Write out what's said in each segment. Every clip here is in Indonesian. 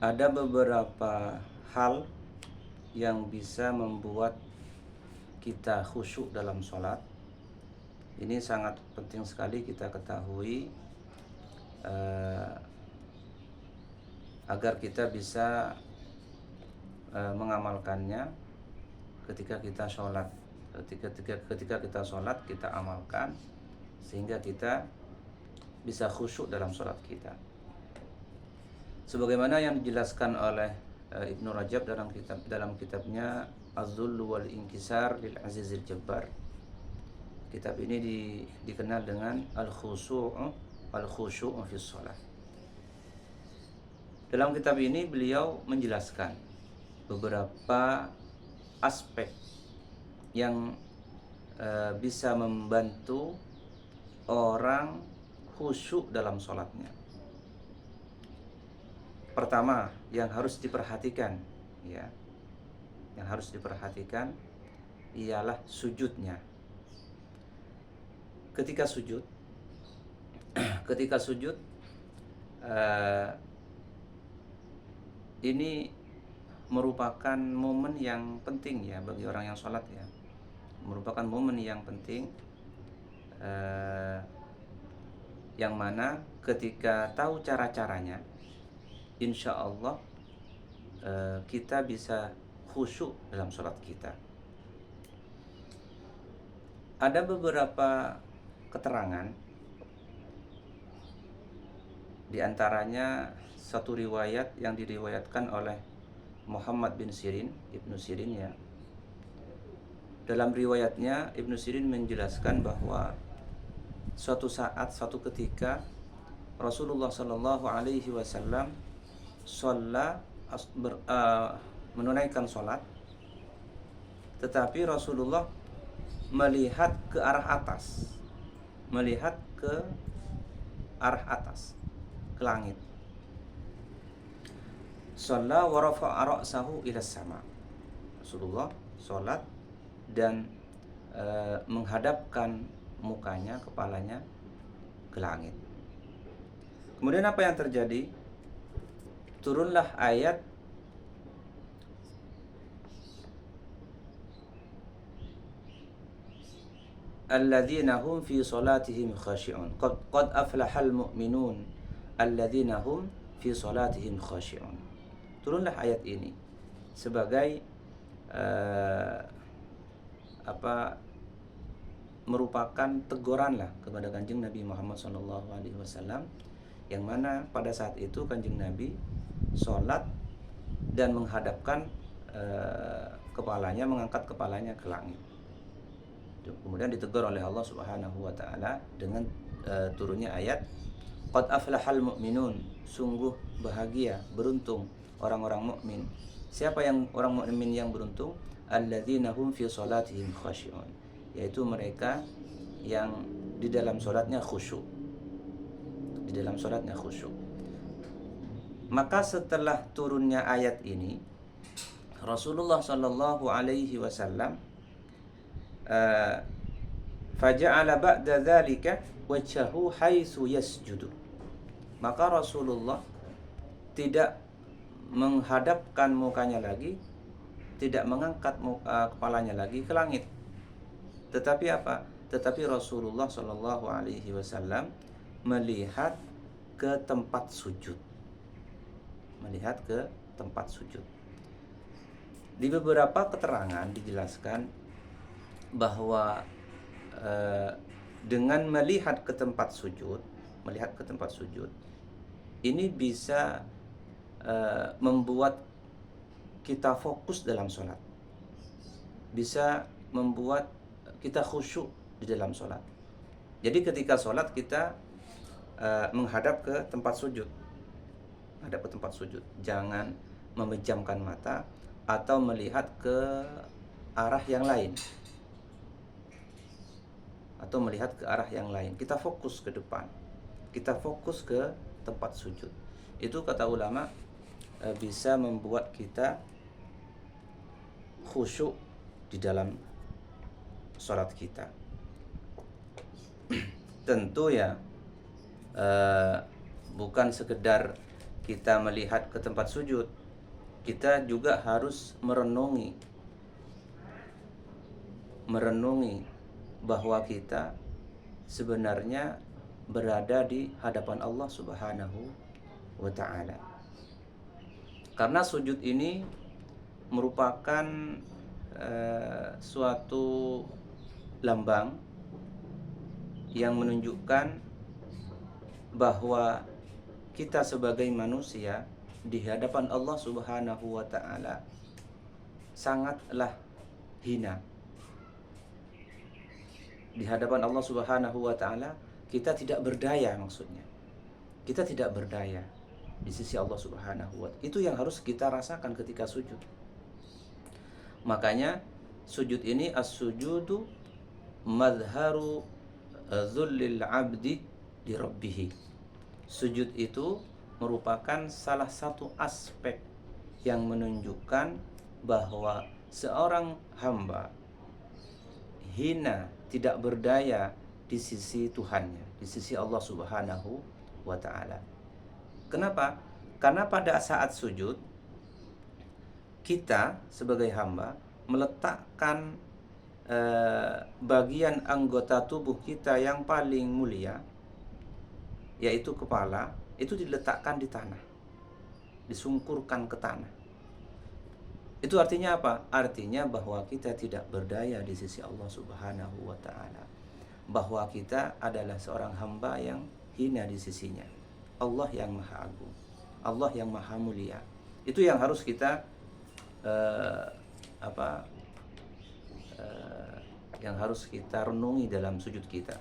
Ada beberapa hal yang bisa membuat kita khusyuk dalam sholat. Ini sangat penting sekali kita ketahui agar kita bisa mengamalkannya ketika kita sholat. Ketika kita sholat, kita amalkan sehingga kita bisa khusyuk dalam sholat kita. Sebagaimana yang dijelaskan oleh Ibnu Rajab dalam kitabnya Az-Zull wal Inkisar lil Azizil Jabbar. Kitab ini dikenal dengan al-khusyu' fi shalah. Dalam kitab ini beliau menjelaskan beberapa aspek yang bisa membantu orang khusyuk dalam sholatnya. Pertama, yang harus diperhatikan ialah sujudnya. Ketika sujud ini merupakan momen yang penting ya bagi orang yang sholat ya. Merupakan momen yang penting yang mana ketika tahu cara-caranya, insya Allah kita bisa khusyuk dalam sholat kita. Ada beberapa keterangan, di antaranya satu riwayat yang diriwayatkan oleh Muhammad bin Sirin, Ibnu Sirin ya. Dalam riwayatnya Ibnu Sirin menjelaskan bahwa suatu ketika Rasulullah Shallallahu Alaihi Wasallam menunaikan sholat, tetapi Rasulullah melihat ke arah atas, ke langit. Shalla wa rafa'a ra'sahu ila sama. Rasulullah sholat dan menghadapkan mukanya, kepalanya ke langit. Kemudian apa yang terjadi? Turunlah ayat alladzina hum fi salatihim khashi'un. Qad aflahal mu'minun alladzina hum fi salatihim khashi'un. Turunlah ayat ini sebagai merupakan teguran lah kepada Kanjeng Nabi Muhammad SAW, yang mana pada saat itu Kanjeng Nabi sholat dan menghadapkan mengangkat kepalanya ke langit. Kemudian ditegur oleh Allah Subhanahu wa taala dengan turunnya ayat qad aflahal mu'minun, sungguh bahagia, beruntung orang-orang mukmin. Siapa yang orang mukmin yang beruntung? Alladzina hum fi salatihim khashi'un, yaitu mereka yang di dalam salatnya khusyuk. Maka setelah turunnya ayat ini, Rasulullah sallallahu alaihi wasallam faja'ala ba'da dzalika wajhahu haitsu yasjudu. Maka Rasulullah tidak menghadapkan mukanya lagi, tidak mengangkat kepalanya lagi ke langit. Tetapi apa? Tetapi Rasulullah sallallahu alaihi wasallam melihat ke tempat sujud. Di beberapa keterangan dijelaskan bahwa dengan melihat ke tempat sujud ini bisa membuat kita fokus dalam sholat, bisa membuat kita khusyuk di dalam sholat. Jadi ketika sholat kita menghadap ke tempat sujud, jangan memejamkan mata atau melihat ke arah yang lain, Kita fokus ke depan, kita fokus ke tempat sujud. Itu kata ulama bisa membuat kita khusyuk di dalam sholat kita. Tentu ya bukan sekedar kita melihat ke tempat sujud, kita juga harus merenungi bahwa kita sebenarnya berada di hadapan Allah Subhanahu wa taala. Karena sujud ini merupakan suatu lambang yang menunjukkan bahwa kita sebagai manusia di hadapan Allah Subhanahu wa taala sangatlah hina. Di hadapan Allah Subhanahu wa taala kita tidak berdaya, maksudnya. Kita tidak berdaya di sisi Allah Subhanahu wa taala. Itu yang harus kita rasakan ketika sujud. Makanya sujud ini as-sujudu madharu dhullil abdi di rabbih. Sujud itu merupakan salah satu aspek yang menunjukkan bahwa seorang hamba hina, tidak berdaya di sisi Tuhannya, di sisi Allah Subhanahu wa taala. Kenapa? Karena pada saat sujud kita sebagai hamba meletakkan bagian anggota tubuh kita yang paling mulia, yaitu kepala, itu diletakkan di tanah, disungkurkan ke tanah. Itu artinya apa? Artinya bahwa kita tidak berdaya di sisi Allah Subhanahu wa taala. Bahwa kita adalah seorang hamba yang hina di sisinya. Allah yang Maha Agung, Allah yang Maha Mulia. Itu yang harus kita yang harus kita renungi dalam sujud kita.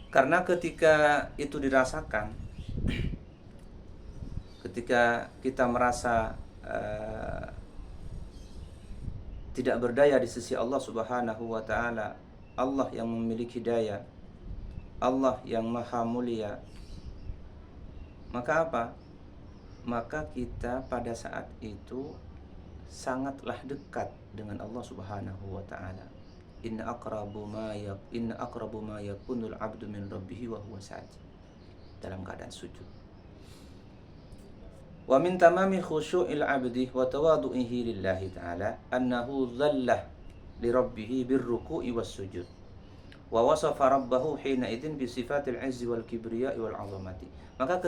Karena ketika itu dirasakan, ketika kita merasa tidak berdaya di sisi Allah Subhanahu wa taala, Allah yang memiliki daya, Allah yang Maha Mulia, maka apa? Maka kita pada saat itu sangatlah dekat dengan Allah Subhanahu wa taala. Inna aqrabu ma yakunul abdu min rabbih wa huwa sajid. Dalam keadaan sujud. Wa min tamami khusyu'il 'abdi wa tawadu'ihi lillahi ta'ala annahu dhalla li rabbih birruku'i was sujud. Wa wasafa rabbahu hina idzin bi sifatil 'izzi wal kibriya'i wal 'azamati. Maka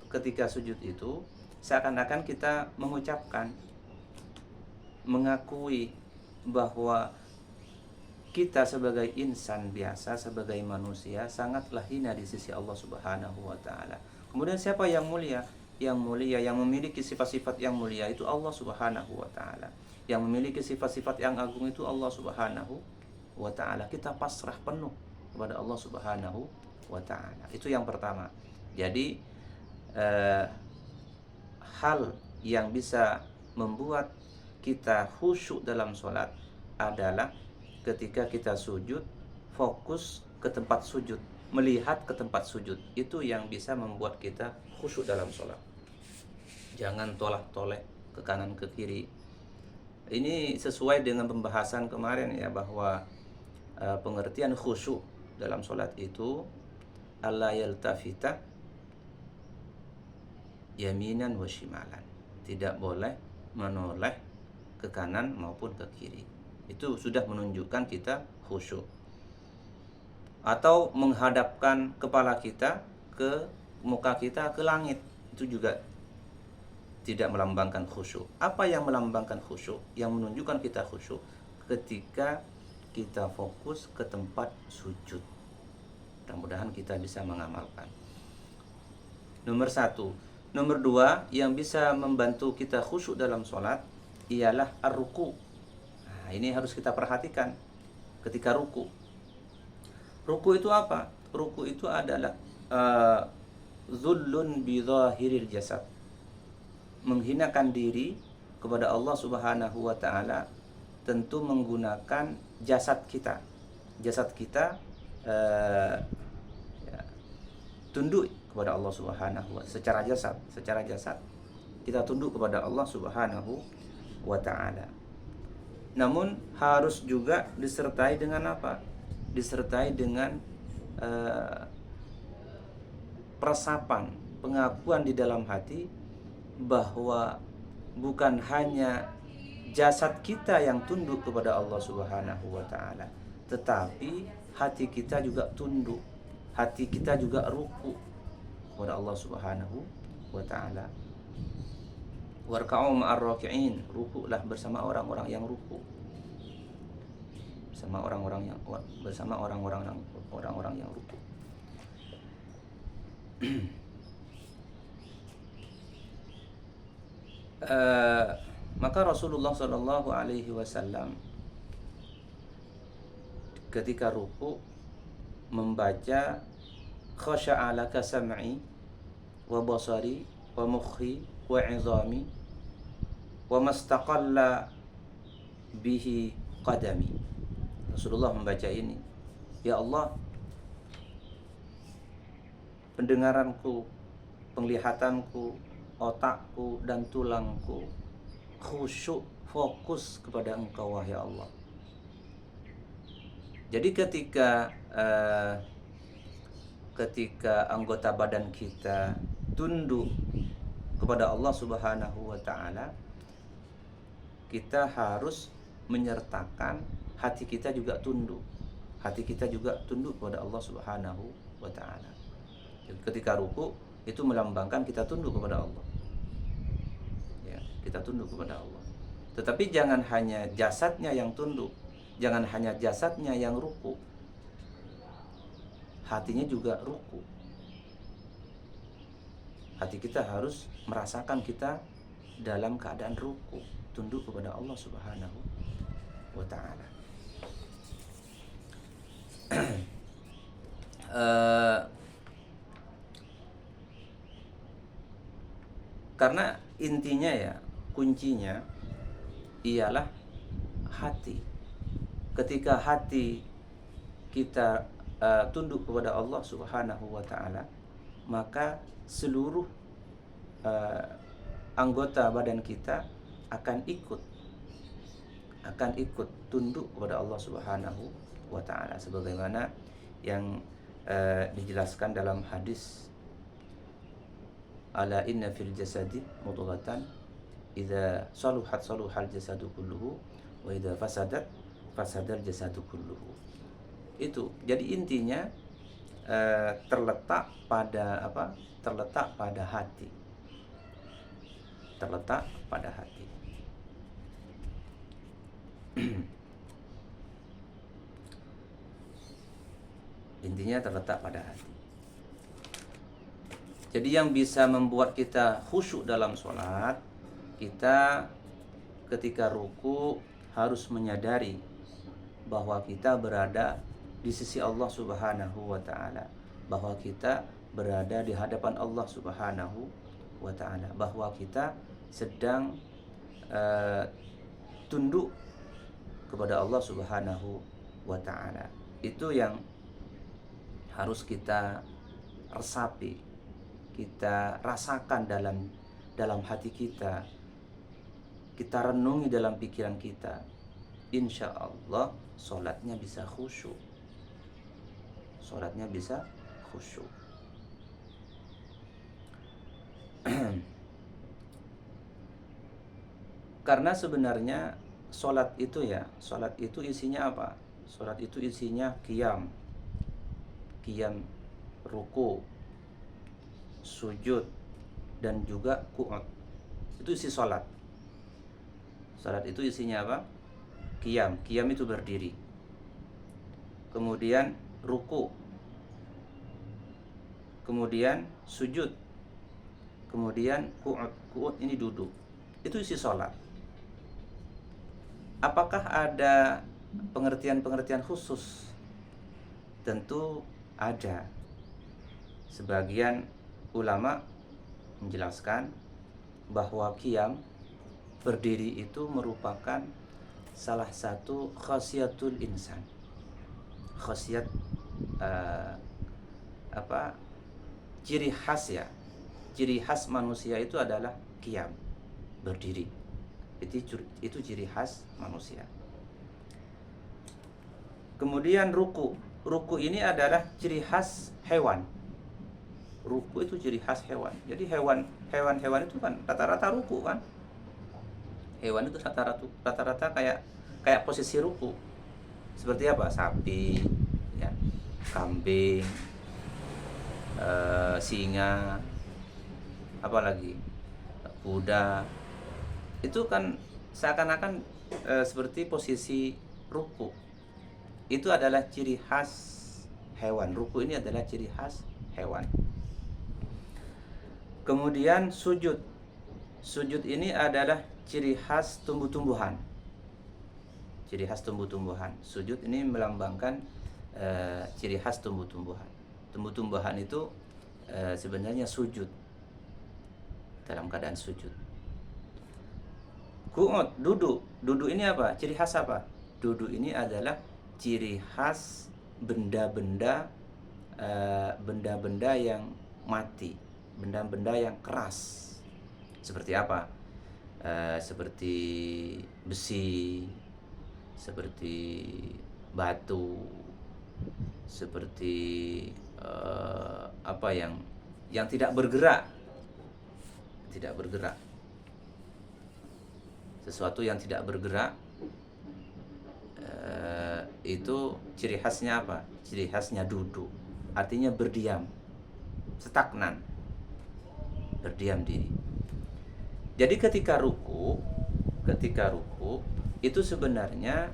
ketika sujud itu seakan-akan kita mengucapkan, mengakui bahwa kita sebagai insan biasa, sebagai manusia sangatlah hina di sisi Allah Subhanahu wa taala. Kemudian siapa yang mulia? Yang mulia, yang memiliki sifat-sifat yang mulia itu Allah Subhanahu wa taala. Yang memiliki sifat-sifat yang agung itu Allah Subhanahu wa taala. Kita pasrah penuh kepada Allah Subhanahu wa taala. Itu yang pertama. Jadi hal yang bisa membuat kita khusyuk dalam sholat adalah ketika kita sujud, fokus ke tempat sujud, melihat ke tempat sujud. Itu yang bisa membuat kita khusyuk dalam sholat. Jangan tolak-toleh ke kanan ke kiri. Ini sesuai dengan pembahasan kemarin ya, bahwa pengertian khusyuk dalam sholat itu alla yaltafita yaminan wa shimalan. Tidak boleh menoleh ke kanan maupun ke kiri. Itu sudah menunjukkan kita khusyuk. Atau menghadapkan kepala kita ke muka kita ke langit, itu juga tidak melambangkan khusyuk. Apa yang melambangkan khusyuk, yang menunjukkan kita khusyuk? Ketika kita fokus ke tempat sujud. Mudah-mudahan kita bisa mengamalkan. Nomor 1. Nomor 2, yang bisa membantu kita khusyuk dalam sholat ialah ar-ruku. Nah, ini harus kita perhatikan ketika ruku. Ruku itu apa? Ruku itu adalah zullun bi dhahiril jasad. Menghinakan diri kepada Allah Subhanahu wa taala, tentu menggunakan jasad kita. Jasad kita tunduk kepada Allah Subhanahu wa taala secara jasad kita tunduk kepada Allah Subhanahu wa taala. Namun harus juga disertai dengan apa? Disertai dengan peresapan, pengakuan di dalam hati bahwa bukan hanya jasad kita yang tunduk kepada Allah Subhanahu wa taala, tetapi hati kita juga tunduk, hati kita juga ruku kepada Allah Subhanahu wa taala. Warka'u ma'ar raki'in, rukulah bersama orang-orang yang ruku. Bersama orang-orang yang ruku. Maka Rasulullah Shallallahu Alaihi Wasallam ketika ruku membaca khasya'alaka sam'i wa basari wa mukhi wa 'izami wa mastaqalla bihi qadami. Rasulullah membaca ini, ya Allah, pendengaranku, penglihatanku, otakku dan tulangku khusyuk, fokus kepada Engkau wahai Allah. Jadi ketika anggota badan kita tunduk kepada Allah Subhanahu wa taala, kita harus menyertakan hati kita juga tunduk. Hati kita juga tunduk kepada Allah Subhanahu wa taala. Ketika ruku itu melambangkan kita tunduk kepada Allah. Ya, kita tunduk kepada Allah. Tetapi jangan hanya jasadnya yang tunduk, jangan hanya jasadnya yang ruku. Hatinya juga ruku. Hati kita harus merasakan kita dalam keadaan ruku, tunduk kepada Allah Subhanahu wa taala. Karena intinya ya, kuncinya ialah hati. Ketika hati kita tunduk kepada Allah Subhanahu wa taala, maka seluruh anggota badan kita akan ikut tunduk kepada Allah Subhanahu wa taala, sebagaimana yang dijelaskan dalam hadis, ala inna fil jasadi mudghatan idza saluhat saluhal jasadu kulluhu wa idza fasadat fasadal jasadu kulluhu. Itu jadi intinya terletak pada apa? Terletak pada hati. Terletak pada hati. Intinya terletak pada hati. Jadi yang bisa membuat kita khusyuk dalam sholat, kita ketika ruku harus menyadari bahwa kita berada di sisi Allah Subhanahu wa taala, bahwa kita berada di hadapan Allah Subhanahu wa taala, bahwa kita sedang tunduk kepada Allah Subhanahu wa taala. Itu yang harus kita resapi, kita rasakan dalam hati kita, kita renungi dalam pikiran kita. Insya Allah sholatnya bisa khusyuk. Sholatnya bisa khusyuk. Karena sebenarnya sholat itu isinya apa? Sholat itu isinya qiyam, ruku, sujud, dan juga qu'ud. Itu isi sholat. Sholat itu isinya apa? Qiyam itu berdiri. Kemudian ruku, kemudian sujud, kemudian qu'ud ini duduk. Itu isi sholat. Apakah ada pengertian-pengertian khusus? Tentu ada. Sebagian ulama menjelaskan bahwa qiyam, berdiri itu merupakan salah satu khasiatul insan. Khasiat ciri khas ya. Ciri khas manusia itu adalah qiyam, berdiri. Itu ciri khas manusia. Kemudian ruku ini adalah ciri khas hewan. Ruku itu ciri khas hewan. Jadi hewan-hewan itu kan rata-rata ruku kan. Hewan itu rata-rata kayak posisi ruku. Seperti apa? Sapi, ya, kambing, singa, apalagi kuda. Itu kan seakan-akan seperti posisi ruku. Itu adalah ciri khas hewan. Ruku ini adalah ciri khas hewan. Kemudian sujud. Sujud ini adalah ciri khas tumbuh-tumbuhan. Ciri khas tumbuh-tumbuhan. Sujud ini melambangkan ciri khas tumbuh-tumbuhan. Tumbuh-tumbuhan itu sebenarnya sujud, dalam keadaan sujud. Qu'ud, duduk. Duduk ini apa? Ciri khas apa? Duduk ini adalah ciri khas benda-benda yang mati, benda-benda yang keras. Seperti apa? Seperti besi, seperti batu, seperti apa yang tidak bergerak. Sesuatu yang tidak bergerak, itu ciri khasnya apa? Ciri khasnya duduk, artinya berdiam, stagnan, berdiam diri. Jadi ketika ruku itu sebenarnya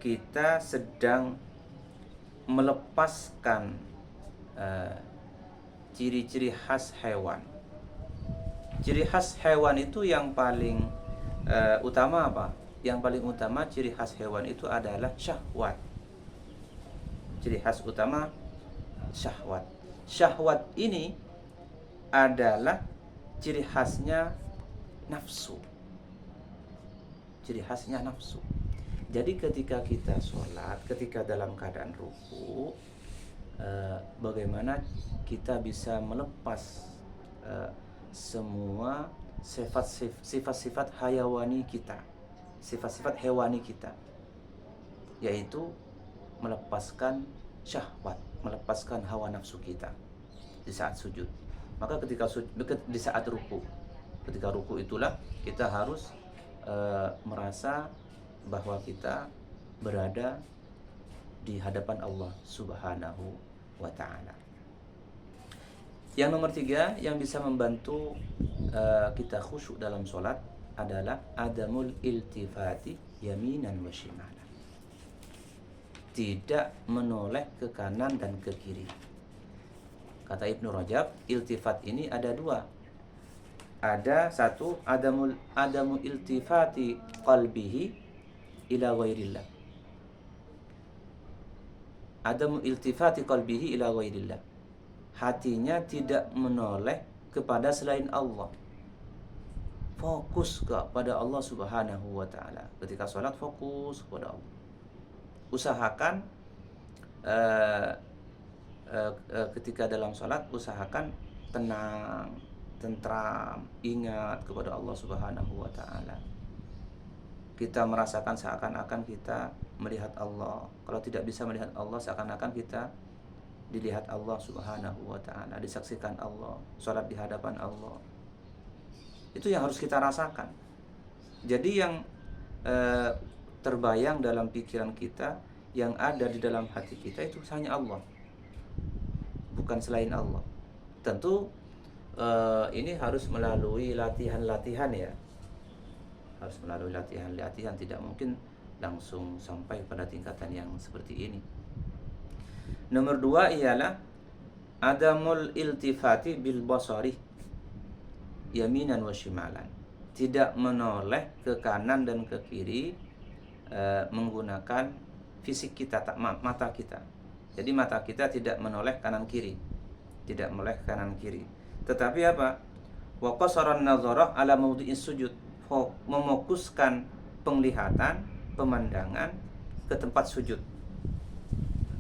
kita sedang melepaskan ciri-ciri khas hewan. Ciri khas hewan itu yang paling utama apa? Yang paling utama ciri khas hewan itu adalah syahwat. Ciri khas utama syahwat. Syahwat ini adalah ciri khasnya nafsu. Ciri khasnya nafsu. Jadi ketika kita sholat, ketika dalam keadaan ruku, bagaimana kita bisa melepas semua sifat-sifat hayawani kita, sifat-sifat hewani kita, yaitu melepaskan syahwat, melepaskan hawa nafsu kita di saat sujud. Maka di saat ruku, ketika ruku itulah kita harus merasa bahwa kita berada di hadapan Allah Subhanahu wa ta'ala. Yang nomor 3 yang bisa membantu kita khusyuk dalam sholat adalah adamul iltifati yaminan wa shimalan. Tidak menoleh ke kanan dan ke kiri. Kata Ibnu Rajab, iltifat ini ada 2. Ada 1, adamu iltifati qalbihi ila ghairillah. Adamu iltifati qalbihi ila ghairillah. Hatinya tidak menoleh kepada selain Allah. Fokus kepada Allah Subhanahu wa ta'ala. Ketika sholat fokus kepada Allah. Usahakan ketika dalam sholat usahakan tenang, tentram, ingat kepada Allah Subhanahu wa ta'ala. Kita merasakan seakan-akan kita melihat Allah. Kalau tidak bisa melihat Allah, seakan-akan kita dilihat Allah Subhanahu wa ta'ala, disaksikan Allah, sholat di hadapan Allah. Itu yang harus kita rasakan. Jadi yang terbayang dalam pikiran kita, yang ada di dalam hati kita itu hanya Allah, bukan selain Allah. Tentu ini harus melalui latihan-latihan ya. Harus melalui latihan-latihan, tidak mungkin langsung sampai pada tingkatan yang seperti ini. Nomor 2 ialah adamul iltifati bil basari yaminan wa shimalan. Tidak menoleh ke kanan dan ke kiri menggunakan fisik kita, mata kita. Jadi mata kita tidak menoleh kanan kiri. Tidak menoleh kanan kiri. Tetapi apa? Wa qasaran nazarah ala mawdi'is sujud. Memokuskan penglihatan, pemandangan ke tempat sujud.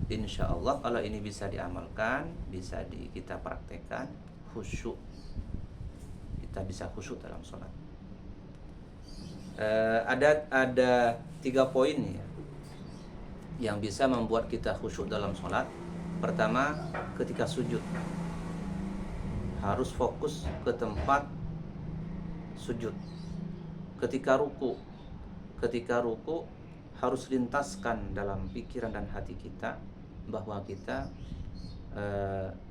Insya Allah kalau ini bisa diamalkan, bisa kita praktekkan, khusyuk. Kita bisa khusyuk dalam sholat. Ada 3 poin ya. yang bisa membuat kita khusyuk dalam sholat. Pertama, ketika sujud harus fokus ke tempat sujud. Ketika ruku harus lintaskan dalam pikiran dan hati kita bahwa kita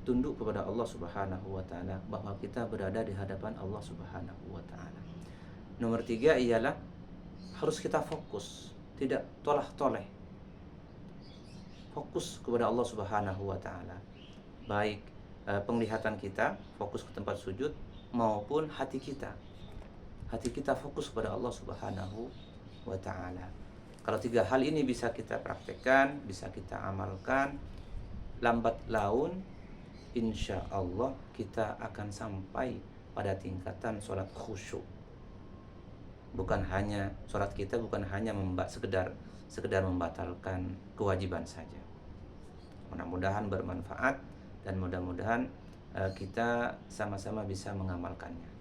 tunduk kepada Allah Subhanahu wa taala, bahwa kita berada di hadapan Allah Subhanahu wa taala. Nomor 3 ialah harus kita fokus, tidak tolah-toleh. Fokus kepada Allah Subhanahu wa taala. Baik penglihatan kita fokus ke tempat sujud maupun hati kita. Hati kita fokus kepada Allah Subhanahu wa taala. Kalau 3 hal ini bisa kita praktekkan, bisa kita amalkan, lambat laun insya Allah kita akan sampai pada tingkatan sholat khusyuk. Bukan hanya sholat kita bukan hanya sekedar membatalkan kewajiban saja. Mudah-mudahan bermanfaat dan mudah-mudahan kita sama-sama bisa mengamalkannya.